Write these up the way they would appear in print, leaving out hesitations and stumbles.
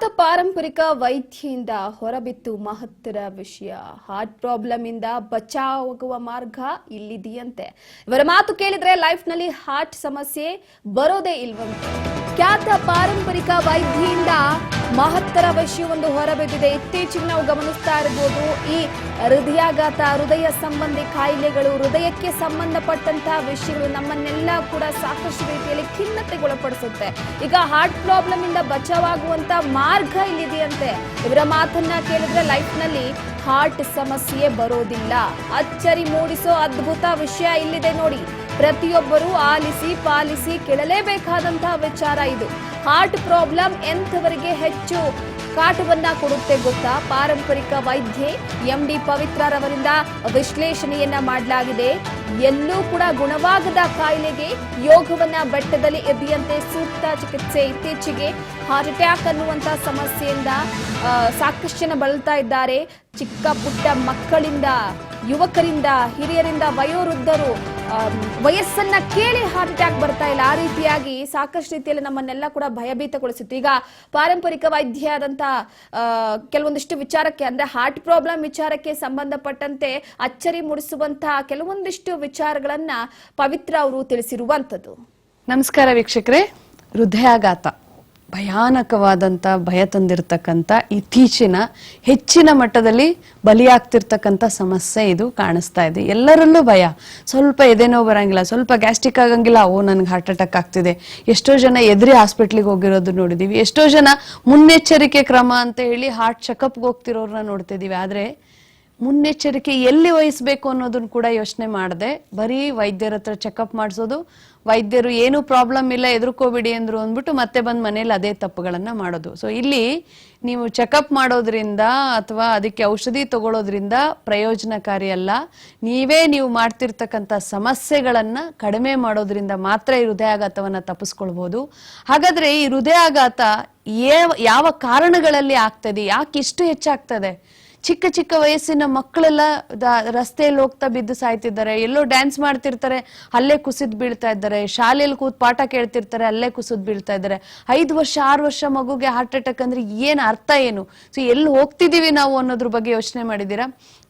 ಖ್ಯಾತ ಪಾರಂಪರಿಕ ವೈದ್ಯೆಯಿಂದ ಹೊರಬಿತ್ತು ಮಹತ್ತರ ವಿಷಯ. ಹಾರ್ಟ್ ಪ್ರಾಬ್ಲಮ್ ಇಂದ ಬಚಾವಾಗುವ ಮಾರ್ಗ ಇಲ್ಲಿದೆಯಂತೆ. ಇವರ ಮಾತು ಕೇಳಿದ್ರೆ ಲೈಫ್ ನಲ್ಲಿ ಹಾರ್ಟ್ ಸಮಸ್ಯೆ ಬರೋದೇ ಇಲ್ವಂತೆ. ಖ್ಯಾತ ಪಾರಂಪರಿಕ ವೈದ್ಯೆಯಿಂದ ಮಹತ್ತರ ವಿಷಯವೊಂದು ಹೊರಬಿದ್ದಿದೆ. ಇತ್ತೀಚೆಗೆ ನಾವು ಗಮನಿಸ್ತಾ ಇರಬಹುದು, ಈ ಹೃದಯಾಘಾತ, ಹೃದಯ ಸಂಬಂಧಿ ಕಾಯಿಲೆಗಳು, ಹೃದಯಕ್ಕೆ ಸಂಬಂಧಪಟ್ಟಂತಹ ವಿಷಯಗಳು ನಮ್ಮನ್ನೆಲ್ಲ ಕೂಡ ಸಾಕಷ್ಟು ರೀತಿಯಲ್ಲಿ ಖಿನ್ನತೆಗೊಳಪಡಿಸುತ್ತೆ. ಈಗ ಹಾರ್ಟ್ ಪ್ರಾಬ್ಲಮ್ ಇಂದ ಬಚಾವಾಗುವಂತ ಮಾರ್ಗ ಇಲ್ಲಿದೆಯಂತೆ. ಇವರ ಮಾತನ್ನ ಕೇಳಿದ್ರೆ ಲೈಫ್ ನಲ್ಲಿ ಹಾರ್ಟ್ ಸಮಸ್ಯೆ ಬರೋದಿಲ್ಲ. ಅಚ್ಚರಿ ಮೂಡಿಸೋ ಅದ್ಭುತ ವಿಷಯ ಇಲ್ಲಿದೆ ನೋಡಿ. ಪ್ರತಿಯೊಬ್ಬರು ಆಲಿಸಿ ಪಾಲಿಸಿ ಕೇಳಲೇಬೇಕಾದಂತಹ ವಿಚಾರ ಇದು. ಹಾರ್ಟ್ ಪ್ರಾಬ್ಲಮ್ ಎಂಥವರಿಗೆ ಹೆಚ್ಚು ಕಾಟವನ್ನ ಕೊಡುತ್ತೆ ಗೊತ್ತಾ? ಪಾರಂಪರಿಕ ವೈದ್ಯೆ MD ಪವಿತ್ರರವರಿಂದ ವಿಶ್ಲೇಷಣೆಯನ್ನ ಮಾಡಲಾಗಿದೆ. ಎಲ್ಲೂ ಕೂಡ ಗುಣವಾಗದ ಕಾಯಿಲೆಗೆ ಯೋಗವನ್ನ ಬೆಟ್ಟದಲ್ಲಿ ಎದೆಯಂತೆ ಸೂಕ್ತ ಚಿಕಿತ್ಸೆ. ಇತ್ತೀಚೆಗೆ ಹಾರ್ಟ್ ಅಟ್ಯಾಕ್ ಅನ್ನುವಂತ ಸಮಸ್ಯೆಯಿಂದ ಸಾಕಷ್ಟು ಜನ ಬಳಲ್ತಾ ಇದ್ದಾರೆ. ಚಿಕ್ಕ ಪುಟ್ಟ ಮಕ್ಕಳಿಂದ, ಯುವಕರಿಂದ, ಹಿರಿಯರಿಂದ, ವಯೋವೃದ್ಧರು ವಯಸ್ಸನ್ನ ಕೇಳಿ ಹಾರ್ಟ್ ಅಟ್ಯಾಕ್ ಬರ್ತಾ ಇಲ್ಲ. ಆ ರೀತಿಯಾಗಿ ಸಾಕಷ್ಟು ರೀತಿಯಲ್ಲಿ ನಮ್ಮನ್ನೆಲ್ಲ ಕೂಡ ಭಯಭೀತಗೊಳಿಸಿತ್ತು. ಈಗ ಪಾರಂಪರಿಕ ವೈದ್ಯ ಆದಂತ ಕೆಲವೊಂದಿಷ್ಟು ವಿಚಾರಕ್ಕೆ, ಅಂದ್ರೆ ಹಾರ್ಟ್ ಪ್ರಾಬ್ಲಮ್ ವಿಚಾರಕ್ಕೆ ಸಂಬಂಧಪಟ್ಟಂತೆ ಅಚ್ಚರಿ ಮೂಡಿಸುವಂತಹ ಕೆಲವೊಂದಿಷ್ಟು ವಿಚಾರಗಳನ್ನ ಪವಿತ್ರ ಅವರು ತಿಳಿಸಿರುವಂತದ್ದು. ನಮಸ್ಕಾರ ವೀಕ್ಷಕರೇ. ಹೃದಯಾಘಾತ ಭಯಾನಕವಾದಂತ ಭಯ ತಂದಿರತಕ್ಕಂತ, ಇತ್ತೀಚಿನ ಹೆಚ್ಚಿನ ಮಟ್ಟದಲ್ಲಿ ಬಲಿಯಾಗ್ತಿರ್ತಕ್ಕಂಥ ಸಮಸ್ಯೆ ಇದು ಕಾಣಿಸ್ತಾ ಇದೆ. ಎಲ್ಲರಲ್ಲೂ ಭಯ. ಸ್ವಲ್ಪ ಎದೆನೋ ಬರಂಗಿಲ್ಲ, ಸ್ವಲ್ಪ ಗ್ಯಾಸ್ಟ್ರಿಕ್ ಆಗಂಗಿಲ್ಲ, ನನ್ಗೆ ಹಾರ್ಟ್ ಅಟ್ಯಾಕ್ ಆಗ್ತಿದೆ. ಎಷ್ಟೋ ಜನ ಎದುರಿ ಹಾಸ್ಪಿಟ್ಲಿಗೆ ಹೋಗಿರೋದು ನೋಡಿದೀವಿ. ಎಷ್ಟೋ ಜನ ಮುನ್ನೆಚ್ಚರಿಕೆ ಕ್ರಮ ಅಂತ ಹೇಳಿ ಹಾರ್ಟ್ ಚೆಕಪ್ಗೆ ಹೋಗ್ತಿರೋರನ್ನ ನೋಡ್ತಿದೀವಿ. ಆದ್ರೆ ಮುನ್ನೆಚ್ಚರಿಕೆ ಎಲ್ಲಿ ವಹಿಸ್ಬೇಕು ಅನ್ನೋದನ್ನ ಕೂಡ ಯೋಚನೆ ಮಾಡದೆ ಬರೀ ವೈದ್ಯರ ಹತ್ರ ಚೆಕಪ್ ಮಾಡಿಸೋದು, ವೈದ್ಯರು ಏನು ಪ್ರಾಬ್ಲಮ್ ಇಲ್ಲ ಎದುರ್ಕೋಬಿಡಿ ಅಂದ್ರು ಅಂದ್ಬಿಟ್ಟು ಮತ್ತೆ ಬಂದ್ ಮನೇಲಿ ಅದೇ ತಪ್ಪುಗಳನ್ನ ಮಾಡೋದು. ಸೊ ಇಲ್ಲಿ ನೀವು ಚೆಕಪ್ ಮಾಡೋದ್ರಿಂದ ಅಥವಾ ಅದಕ್ಕೆ ಔಷಧಿ ತಗೊಳ್ಳೋದ್ರಿಂದ ಪ್ರಯೋಜನಕಾರಿ ಅಲ್ಲ. ನೀವು ಮಾಡ್ತಿರ್ತಕ್ಕಂಥ ಸಮಸ್ಯೆಗಳನ್ನ ಕಡಿಮೆ ಮಾಡೋದ್ರಿಂದ ಮಾತ್ರ ಈ ಹೃದಯಾಘಾತವನ್ನ ತಪ್ಪಿಸ್ಕೊಳ್ಬಹುದು. ಹಾಗಾದ್ರೆ ಈ ಹೃದಯಾಘಾತ ಯಾವ ಕಾರಣಗಳಲ್ಲಿ ಆಗ್ತದೆ, ಯಾಕೆ ಇಷ್ಟು ಹೆಚ್ಚಾಗ್ತದೆ? ಚಿಕ್ಕ ಚಿಕ್ಕ ವಯಸ್ಸಿನ ಮಕ್ಕಳೆಲ್ಲ ರಸ್ತೆಯಲ್ಲಿ ಹೋಗ್ತಾ ಬಿದ್ದು ಸಾಯ್ತಿದ್ದಾರೆ. ಎಲ್ಲೋ ಡ್ಯಾನ್ಸ್ ಮಾಡ್ತಿರ್ತಾರೆ, ಅಲ್ಲೇ ಕುಸಿದ್ ಬೀಳ್ತಾ ಇದ್ದಾರೆ. ಶಾಲೆಯಲ್ಲಿ ಕೂತ್ ಪಾಠ ಕೇಳ್ತಿರ್ತಾರೆ, ಅಲ್ಲೇ ಕುಸಿದ್ ಬೀಳ್ತಾ ಇದ್ದಾರೆ. 5 ವರ್ಷ 6 ವರ್ಷ ಮಗುಗೆ ಹಾರ್ಟ್ ಅಟ್ಯಾಕ್ ಅಂದ್ರೆ ಏನ್ ಅರ್ಥ ಏನು? ಸೊ ಎಲ್ಲಿ ಹೋಗ್ತಿದೀವಿ ನಾವು ಅನ್ನೋದ್ರ ಬಗ್ಗೆ ಯೋಚನೆ ಮಾಡಿದೀರಾ?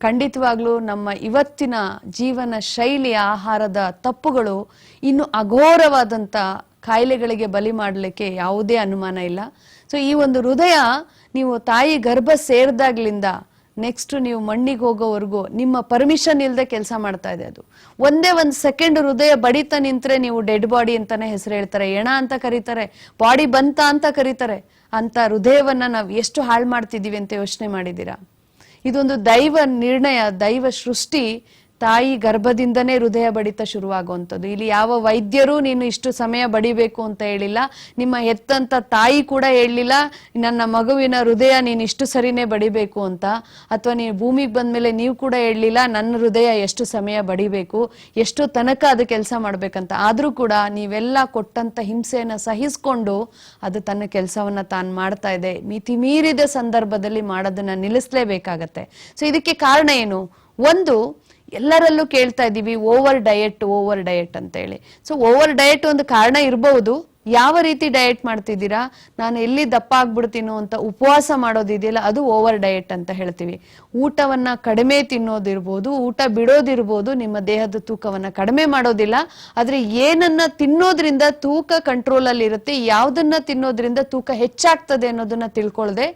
ಖಂಡಿತವಾಗ್ಲೂ ನಮ್ಮ ಇವತ್ತಿನ ಜೀವನ ಶೈಲಿ, ಆಹಾರದ ತಪ್ಪುಗಳು ಇನ್ನು ಅಘೋರವಾದಂತ ಕಾಯಿಲೆಗಳಿಗೆ ಬಲಿ ಮಾಡಲಿಕ್ಕೆ ಯಾವುದೇ ಅನುಮಾನ ಇಲ್ಲ. ಸೊ ಈ ಒಂದು ಹೃದಯ ನೀವು ತಾಯಿ ಗರ್ಭ ಸೇರಿದಾಗ್ಲಿಂದ ನೆಕ್ಸ್ಟ್ ನೀವು ಮಣ್ಣಿಗೆ ಹೋಗೋವರೆಗೂ ನಿಮ್ಮ ಪರ್ಮಿಷನ್ ಇಲ್ಲದೆ ಕೆಲಸ ಮಾಡ್ತಾ ಇದೆ. ಅದು ಒಂದೇ ಒಂದು ಸೆಕೆಂಡ್ ಹೃದಯ ಬಡಿತ ನಿಂತ್ರೆ ನೀವು ಡೆಡ್ ಬಾಡಿ ಅಂತಾನೆ ಹೆಸರು ಹೇಳ್ತಾರೆ, ಎಣ ಅಂತ ಕರೀತಾರೆ, ಬಾಡಿ ಬಂತ ಅಂತ ಕರೀತಾರೆ. ಅಂತ ಹೃದಯವನ್ನ ನಾವು ಎಷ್ಟು ಹಾಳು ಮಾಡ್ತಿದೀವಿ ಅಂತ ಯೋಚನೆ ಮಾಡಿದೀರಾ? ಇದೊಂದು ದೈವ ನಿರ್ಣಯ, ದೈವ ಸೃಷ್ಟಿ. ತಾಯಿ ಗರ್ಭದಿಂದನೇ ಹೃದಯ ಬಡಿತ ಶುರುವಾಗುವಂಥದ್ದು. ಇಲ್ಲಿ ಯಾವ ವೈದ್ಯರು ನೀನು ಇಷ್ಟು ಸಮಯ ಬಡಿಬೇಕು ಅಂತ ಹೇಳಿಲ್ಲ, ನಿಮ್ಮ ಹೆತ್ತಂತ ತಾಯಿ ಕೂಡ ಹೇಳಲಿಲ್ಲ ನನ್ನ ಮಗುವಿನ ಹೃದಯ ನೀನು ಇಷ್ಟು ಸರಿನೇ ಬಡಿಬೇಕು ಅಂತ, ಅಥವಾ ನೀವು ಭೂಮಿಗೆ ಬಂದ್ಮೇಲೆ ನೀವು ಕೂಡ ಹೇಳಲಿಲ್ಲ ನನ್ನ ಹೃದಯ ಎಷ್ಟು ಸಮಯ ಬಡಿಬೇಕು, ಎಷ್ಟು ತನಕ ಅದು ಕೆಲಸ ಮಾಡ್ಬೇಕಂತ. ಆದ್ರೂ ಕೂಡ ನೀವೆಲ್ಲ ಕೊಟ್ಟಂತ ಹಿಂಸೆಯನ್ನ ಸಹಿಸ್ಕೊಂಡು ಅದು ತನ್ನ ಕೆಲಸವನ್ನ ತಾನು ಮಾಡ್ತಾ ಇದೆ. ಮಿತಿ ಮೀರಿದ ಸಂದರ್ಭದಲ್ಲಿ ಮಾಡೋದನ್ನ ನಿಲ್ಲಿಸಲೇಬೇಕಾಗತ್ತೆ. ಸೊ ಇದಕ್ಕೆ ಕಾರಣ ಏನು? ಒಂದು, ಎಲ್ಲರಲ್ಲೂ ಕೇಳ್ತಾ ಇದೀವಿ ಓವರ್ ಡಯಟ್ ಅಂತ ಹೇಳಿ. ಸೊ ಓವರ್ ಡಯಟ್ ಒಂದು ಕಾರಣ ಇರಬಹುದು. ಯಾವ ರೀತಿ ಡಯಟ್ ಮಾಡ್ತಿದ್ದೀರಾ? ನಾನು ಎಲ್ಲಿ ದಪ್ಪ ಆಗ್ಬಿಡ್ತೀನೋ ಅಂತ ಉಪವಾಸ ಮಾಡೋದಿದೆಯಲ್ಲ, ಅದು ಓವರ್ ಡಯಟ್ ಅಂತ ಹೇಳ್ತೀವಿ. ಊಟವನ್ನ ಕಡಿಮೆ ತಿನ್ನೋದಿರ್ಬೋದು, ಊಟ ಬಿಡೋದಿರ್ಬೋದು, ನಿಮ್ಮ ದೇಹದ ತೂಕವನ್ನ ಕಡಿಮೆ ಮಾಡೋದಿಲ್ಲ. ಆದ್ರೆ ಏನನ್ನ ತಿನ್ನೋದ್ರಿಂದ ತೂಕ ಕಂಟ್ರೋಲ್ ಅಲ್ಲಿ ಇರುತ್ತೆ, ಯಾವ್ದನ್ನ ತಿನ್ನೋದ್ರಿಂದ ತೂಕ ಹೆಚ್ಚಾಗ್ತದೆ ಅನ್ನೋದನ್ನ ತಿಳ್ಕೊಳ್ಳದೆ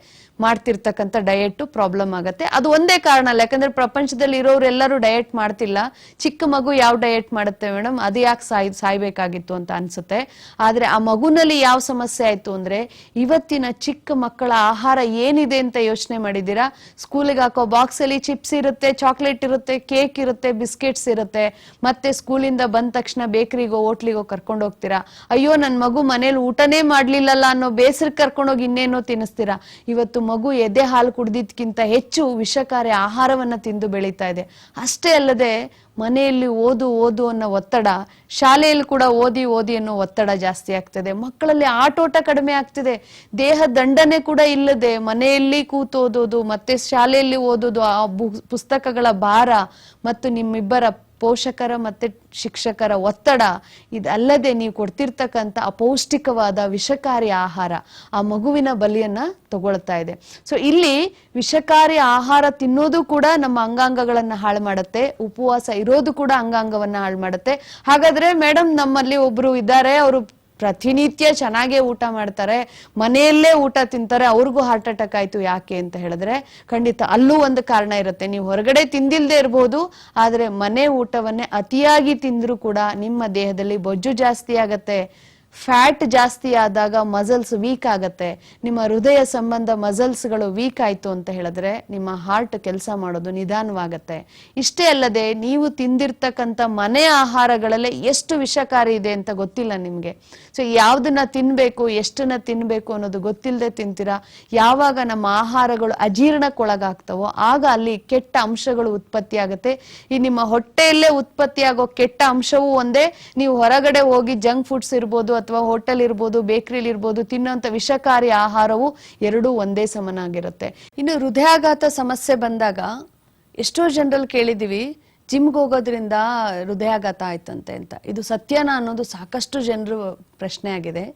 ಮಾಡ್ತಿರ್ತಕ್ಕಂಥ ಡಯಟ್ ಪ್ರಾಬ್ಲಮ್ ಆಗತ್ತೆ. ಅದು ಒಂದೇ ಕಾರಣ ಅಲ್ಲ, ಯಾಕಂದ್ರೆ ಪ್ರಪಂಚದಲ್ಲಿ ಇರೋರೆಲ್ಲರೂ ಡಯಟ್ ಮಾಡ್ತಿಲ್ಲ. ಚಿಕ್ಕ ಮಗು ಯಾವ ಡಯಟ್ ಮಾಡುತ್ತೆ ಮೇಡಮ್, ಅದು ಯಾಕೆ ಸಾಯ್ಬೇಕಾಗಿತ್ತು ಅಂತ ಅನ್ಸುತ್ತೆ. ಆದ್ರೆ ಆ ಮಗುನಲ್ಲಿ ಯಾವ ಸಮಸ್ಯೆ ಆಯ್ತು ಅಂದ್ರೆ, ಇವತ್ತಿನ ಚಿಕ್ಕ ಮಕ್ಕಳ ಆಹಾರ ಏನಿದೆ ಅಂತ ಯೋಚನೆ ಮಾಡಿದೀರಾ? ಸ್ಕೂಲಿಗೆ ಹಾಕೋ ಬಾಕ್ಸ್ ಅಲ್ಲಿ ಚಿಪ್ಸ್ ಇರುತ್ತೆ, ಚಾಕ್ಲೇಟ್ ಇರುತ್ತೆ, ಕೇಕ್ ಇರುತ್ತೆ, ಬಿಸ್ಕೆಟ್ಸ್ ಇರುತ್ತೆ. ಮತ್ತೆ ಸ್ಕೂಲಿಂದ ಬಂದ ತಕ್ಷಣ ಬೇಕರಿಗೋ ಹೋಟ್ಲಿಗೋ ಕರ್ಕೊಂಡು ಹೋಗ್ತೀರಾ. ಅಯ್ಯೋ ನನ್ ಮಗು ಮನೇಲಿ ಊಟನೇ ಮಾಡ್ಲಿಲ್ಲಲ್ಲ ಅನ್ನೋ ಬೇಸರಕ್ಕೆ ಕರ್ಕೊಂಡೋಗಿ ಇನ್ನೇನೋ ತಿನ್ನಿಸ್ತೀರಾ. ಇವತ್ತು ಮಗು ಎದೆ ಹಾಲು ಕುಡ್ದಿದ್ಕಿಂತ ಹೆಚ್ಚು ವಿಷಕಾರಿ ಆಹಾರವನ್ನ ತಿಂದು ಬೆಳೀತಾ ಇದೆ. ಅಷ್ಟೇ ಅಲ್ಲದೆ ಮನೆಯಲ್ಲಿ ಓದು ಅನ್ನೋ ಒತ್ತಡ, ಶಾಲೆಯಲ್ಲಿ ಕೂಡ ಓದಿ ಅನ್ನೋ ಒತ್ತಡ ಜಾಸ್ತಿ ಆಗ್ತದೆ. ಮಕ್ಕಳಲ್ಲಿ ಆಟೋಟ ಕಡಿಮೆ ಆಗ್ತಿದೆ. ದೇಹ ದಂಡನೆ ಕೂಡ ಇಲ್ಲದೆ ಮನೆಯಲ್ಲಿ ಕೂತು ಓದೋದು ಮತ್ತೆ ಶಾಲೆಯಲ್ಲಿ ಓದೋದು, ಆ ಪುಸ್ತಕಗಳ ಭಾರ ಮತ್ತು ನಿಮ್ಮಿಬ್ಬರ ಪೋಷಕರ ಮತ್ತೆ ಶಿಕ್ಷಕರ ಒತ್ತಡ, ಇದಲ್ಲದೆ ನೀವು ಕೊಡ್ತಿರ್ತಕ್ಕಂಥ ಅಪೌಷ್ಟಿಕವಾದ ವಿಷಕಾರಿ ಆಹಾರ ಆ ಮಗುವಿನ ಬಲಿಯನ್ನ ತಗೊಳ್ತಾ ಇದೆ. ಸೊ ಇಲ್ಲಿ ವಿಷಕಾರಿ ಆಹಾರ ತಿನ್ನೋದು ಕೂಡ ನಮ್ಮ ಅಂಗಾಂಗಗಳನ್ನ ಹಾಳು ಮಾಡುತ್ತೆ, ಉಪವಾಸ ಇರೋದು ಕೂಡ ಅಂಗಾಂಗವನ್ನ ಹಾಳು ಮಾಡುತ್ತೆ. ಹಾಗಾದ್ರೆ ಮೇಡಮ್, ನಮ್ಮಲ್ಲಿ ಒಬ್ರು ಇದ್ದಾರೆ, ಅವರು ಪ್ರತಿನಿತ್ಯ ಚೆನ್ನಾಗೇ ಊಟ ಮಾಡ್ತಾರೆ, ಮನೆಯಲ್ಲೇ ಊಟ ತಿಂತಾರೆ, ಅವ್ರಿಗೂ ಹಾರ್ಟ್ ಅಟ್ಯಾಕ್ ಆಯ್ತು ಯಾಕೆ ಅಂತ ಹೇಳಿದ್ರೆ, ಖಂಡಿತ ಅಲ್ಲೂ ಒಂದು ಕಾರಣ ಇರುತ್ತೆ. ನೀವು ಹೊರಗಡೆ ತಿಂದಿಲ್ದೇ ಇರಬಹುದು, ಆದ್ರೆ ಮನೆ ಊಟವನ್ನೇ ಅತಿಯಾಗಿ ತಿಂದ್ರೂ ಕೂಡ ನಿಮ್ಮ ದೇಹದಲ್ಲಿ ಬೊಜ್ಜು ಜಾಸ್ತಿ ಆಗತ್ತೆ. ಫ್ಯಾಟ್ ಜಾಸ್ತಿ ಆದಾಗ ಮಸಲ್ಸ್ ವೀಕ್ ಆಗತ್ತೆ. ನಿಮ್ಮ ಹೃದಯ ಸಂಬಂಧ ಮಸಲ್ಸ್ಗಳು ವೀಕ್ ಆಯ್ತು ಅಂತ ಹೇಳಿದ್ರೆ ನಿಮ್ಮ ಹಾರ್ಟ್ ಕೆಲಸ ಮಾಡೋದು ನಿಧಾನವಾಗತ್ತೆ. ಇಷ್ಟೇ ಅಲ್ಲದೆ ನೀವು ತಿಂದಿರ್ತಕ್ಕಂಥ ಮನೆ ಆಹಾರಗಳಲ್ಲೇ ಎಷ್ಟು ವಿಷಕಾರಿ ಇದೆ ಅಂತ ಗೊತ್ತಿಲ್ಲ ನಿಮ್ಗೆ. ಸೊ ಯಾವ್ದನ್ನ ತಿನ್ಬೇಕು, ಎಷ್ಟನ್ನ ತಿನ್ಬೇಕು ಅನ್ನೋದು ಗೊತ್ತಿಲ್ಲದೆ ತಿಂತೀರಾ. ಯಾವಾಗ ನಮ್ಮ ಆಹಾರಗಳು ಅಜೀರ್ಣಕ್ಕೊಳಗಾಗ್ತವೋ ಆಗ ಅಲ್ಲಿ ಕೆಟ್ಟ ಅಂಶಗಳು ಉತ್ಪತ್ತಿ ಆಗುತ್ತೆ. ಈ ನಿಮ್ಮ ಹೊಟ್ಟೆಯಲ್ಲೇ ಉತ್ಪತ್ತಿ ಆಗೋ ಕೆಟ್ಟ ಅಂಶವೂ ಒಂದೇ. ನೀವು ಹೊರಗಡೆ ಹೋಗಿ ಜಂಕ್ ಫುಡ್ಸ್ ಇರ್ಬೋದು ಅಥವಾ ಹೋಟೆಲ್ ಇರ್ಬೋದು, ಬೇಕರಿಲಿ ಇರ್ಬೋದು, ತಿನ್ನೋಂಥ ವಿಷಕಾರಿ ಆಹಾರವು ಎರಡೂ ಒಂದೇ ಸಮನಾಗಿರುತ್ತೆ. ಇನ್ನು ಹೃದಯಾಘಾತ ಸಮಸ್ಯೆ ಬಂದಾಗ ಎಷ್ಟೋ ಜನರಲ್ಲಿ ಕೇಳಿದೀವಿ, ಜಿಮ್ಗೆ ಹೋಗೋದ್ರಿಂದ ಹೃದಯಾಘಾತ ಆಯ್ತಂತೆ ಅಂತ. ಇದು ಸತ್ಯನಾ ಅನ್ನೋದು ಸಾಕಷ್ಟು ಜನರು ಪ್ರಶ್ನೆ ಆಗಿದೆ.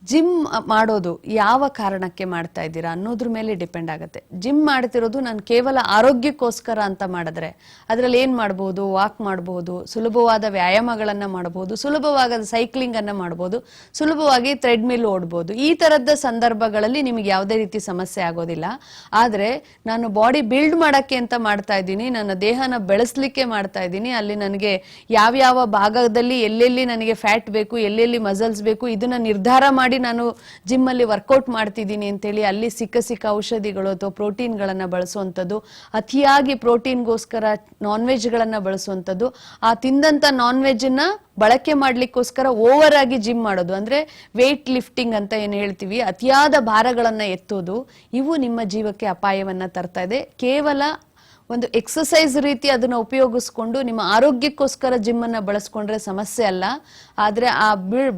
ಜಿಮ್ ಮಾಡೋದು ಯಾವ ಕಾರಣಕ್ಕೆ ಮಾಡ್ತಾ ಇದ್ದೀರಾ ಅನ್ನೋದ್ರ ಮೇಲೆ ಡಿಪೆಂಡ್ ಆಗುತ್ತೆ. ಜಿಮ್ ಮಾಡ್ತಿರೋದು ನಾನು ಕೇವಲ ಆರೋಗ್ಯಕ್ಕೋಸ್ಕರ ಅಂತ ಮಾಡಿದ್ರೆ ಅದರಲ್ಲಿ ಏನ್ ಮಾಡಬಹುದು, ವಾಕ್ ಮಾಡಬಹುದು, ಸುಲಭವಾದ ವ್ಯಾಯಾಮಗಳನ್ನ ಮಾಡಬಹುದು, ಸುಲಭವಾದ ಸೈಕ್ಲಿಂಗ್ ಅನ್ನ ಮಾಡಬಹುದು, ಸುಲಭವಾಗಿ ಥ್ರೆಡ್ಮಿಲ್ ಓಡಬಹುದು. ಈ ತರದ ಸಂದರ್ಭಗಳಲ್ಲಿ ನಿಮಗೆ ಯಾವುದೇ ರೀತಿ ಸಮಸ್ಯೆ ಆಗೋದಿಲ್ಲ. ಆದ್ರೆ ನಾನು ಬಾಡಿ ಬಿಲ್ಡ್ ಮಾಡಕ್ಕೆ ಅಂತ ಮಾಡ್ತಾ ಇದ್ದೀನಿ, ನನ್ನ ದೇಹನ ಬೆಳೆಸ್ಲಿಕ್ಕೆ ಮಾಡ್ತಾ ಇದ್ದೀನಿ, ಅಲ್ಲಿ ನನಗೆ ಯಾವ್ಯಾವ ಭಾಗದಲ್ಲಿ ಎಲ್ಲೆಲ್ಲಿ ನನಗೆ ಫ್ಯಾಟ್ ಬೇಕು, ಎಲ್ಲೆಲ್ಲಿ ಮಸಲ್ಸ್ ಬೇಕು, ಇದನ್ನ ನಿರ್ಧಾರ ಮಾಡಿ ನಾನು ಜಿಮ್ ಅಲ್ಲಿ ವರ್ಕೌಟ್ ಮಾಡ್ತಿದ್ದೀನಿ ಅಂತೇಳಿ ಅಲ್ಲಿ ಸಿಕ್ಕ ಔಷಧಿಗಳು ಅಥವಾ ಪ್ರೋಟೀನ್ ಗಳನ್ನ ಬಳಸುವಂಥದ್ದು, ಅತಿಯಾಗಿ ಪ್ರೋಟೀನ್ಗೋಸ್ಕರ ನಾನ್ ವೆಜ್ ಗಳನ್ನ ಬಳಸುವಂಥದ್ದು, ಆ ತಿಂದಂತ ನಾನ್ ವೆಜ್ ನ ಬಳಕೆ ಮಾಡ್ಲಿಕ್ಕೋಸ್ಕರ ಓವರ್ ಆಗಿ ಜಿಮ್ ಮಾಡೋದು, ಅಂದ್ರೆ ವೇಟ್ ಲಿಫ್ಟಿಂಗ್ ಅಂತ ಏನ್ ಹೇಳ್ತೀವಿ, ಅತಿಯಾದ ಭಾರಗಳನ್ನ ಎತ್ತೋದು, ಇವು ನಿಮ್ಮ ಜೀವಕ್ಕೆ ಅಪಾಯವನ್ನ ತರ್ತಾ ಇದೆ. ಕೇವಲ ಒಂದು ಎಕ್ಸಸೈಸ್ ರೀತಿ ಅದನ್ನ ಉಪಯೋಗಿಸ್ಕೊಂಡು ನಿಮ್ಮ ಆರೋಗ್ಯಕ್ಕೋಸ್ಕರ ಜಿಮ್ ಅನ್ನ ಬಳಸ್ಕೊಂಡ್ರೆ ಸಮಸ್ಯೆ ಅಲ್ಲ. ಆದ್ರೆ ಆ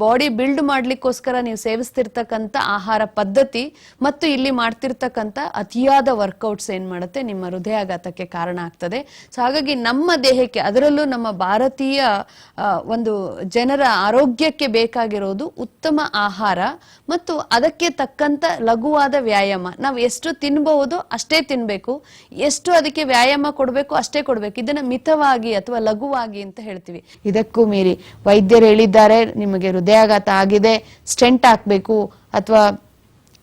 ಬಾಡಿ ಬಿಲ್ಡ್ ಮಾಡ್ಲಿಕ್ಕೋಸ್ಕರ ನೀವು ಸೇವಿಸ್ತಿರ್ತಕ್ಕಂಥ ಆಹಾರ ಪದ್ಧತಿ ಮತ್ತು ಇಲ್ಲಿ ಮಾಡ್ತಿರ್ತಕ್ಕಂಥ ಅತಿಯಾದ ವರ್ಕೌಟ್ಸ್ ಏನ್ ಮಾಡುತ್ತೆ, ನಿಮ್ಮ ಹೃದಯಾಘಾತಕ್ಕೆ ಕಾರಣ ಆಗ್ತದೆ. ಸೊ ಹಾಗಾಗಿ ನಮ್ಮ ದೇಹಕ್ಕೆ, ಅದರಲ್ಲೂ ನಮ್ಮ ಭಾರತೀಯ ಒಂದು ಜನರ ಆರೋಗ್ಯಕ್ಕೆ ಬೇಕಾಗಿರೋದು ಉತ್ತಮ ಆಹಾರ ಮತ್ತು ಅದಕ್ಕೆ ತಕ್ಕಂತ ಲಘುವಾದ ವ್ಯಾಯಾಮ. ನಾವು ಎಷ್ಟು ತಿನ್ಬಹುದು ಅಷ್ಟೇ ತಿನ್ಬೇಕು, ಎಷ್ಟು ಅದಕ್ಕೆ ವ್ಯಾಯಾಮ ಕೊಡ್ಬೇಕು ಅಷ್ಟೇ ಕೊಡ್ಬೇಕು. ಇದನ್ನ ಮಿತವಾಗಿ ಅಥವಾ ಲಘುವಾಗಿ ಅಂತ ಹೇಳ್ತೀವಿ. ಇದಕ್ಕೂ ಮೀರಿ ವೈದ್ಯರು ಹೇಳಿದ್ದಾರೆ, ನಿಮಗೆ ಹೃದಯಾಘಾತ ಆಗಿದೆ, ಸ್ಟೆಂಟ್ ಹಾಕ್ಬೇಕು ಅಥವಾ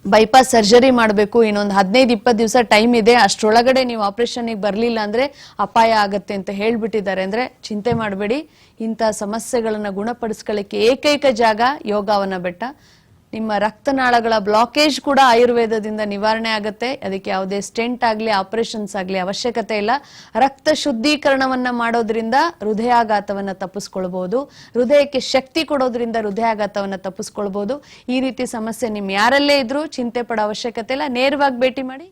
ಬೈಪಾಸ್ ಸರ್ಜರಿ ಮಾಡಬೇಕು, ಇನ್ನೊಂದು 15-20 ದಿವಸ ಟೈಮ್ ಇದೆ, ಅಷ್ಟರೊಳಗಡೆ ನೀವು ಆಪರೇಷನ್ಗೆ ಬರಲಿಲ್ಲ ಅಂದ್ರೆ ಅಪಾಯ ಆಗತ್ತೆ ಅಂತ ಹೇಳ್ಬಿಟ್ಟಿದ್ದಾರೆ ಅಂದ್ರೆ ಚಿಂತೆ ಮಾಡಬೇಡಿ. ಇಂಥ ಸಮಸ್ಯೆಗಳನ್ನ ಗುಣಪಡಿಸ್ಕೊಳ್ಳಿಕ್ಕೆ ಏಕೈಕ ಜಾಗ ಯೋಗವನ ಬೆಟ್ಟ. ನಿಮ್ಮ ರಕ್ತನಾಳಗಳ ಬ್ಲಾಕೇಜ್ ಕೂಡ ಆಯುರ್ವೇದದಿಂದ ನಿವಾರಣೆ ಆಗುತ್ತೆ. ಅದಕ್ಕೆ ಯಾವುದೇ ಸ್ಟೆಂಟ್ ಆಗ್ಲಿ ಆಪರೇಷನ್ಸ್ ಆಗ್ಲಿ ಅವಶ್ಯಕತೆ ಇಲ್ಲ. ರಕ್ತ ಶುದ್ಧೀಕರಣವನ್ನ ಮಾಡೋದ್ರಿಂದ ಹೃದಯಾಘಾತವನ್ನ ತಪ್ಪಿಸ್ಕೊಳ್ಬಹುದು, ಹೃದಯಕ್ಕೆ ಶಕ್ತಿ ಕೊಡೋದ್ರಿಂದ ಹೃದಯಾಘಾತವನ್ನ ತಪ್ಪಿಸ್ಕೊಳ್ಬಹುದು. ಈ ರೀತಿ ಸಮಸ್ಯೆ ನಿಮ್ ಯಾರಲ್ಲೇ ಇದ್ರೂ ಚಿಂತೆ ಪಡೋ ಅವಶ್ಯಕತೆ ಇಲ್ಲ, ನೇರವಾಗಿ ಭೇಟಿ ಮಾಡಿ.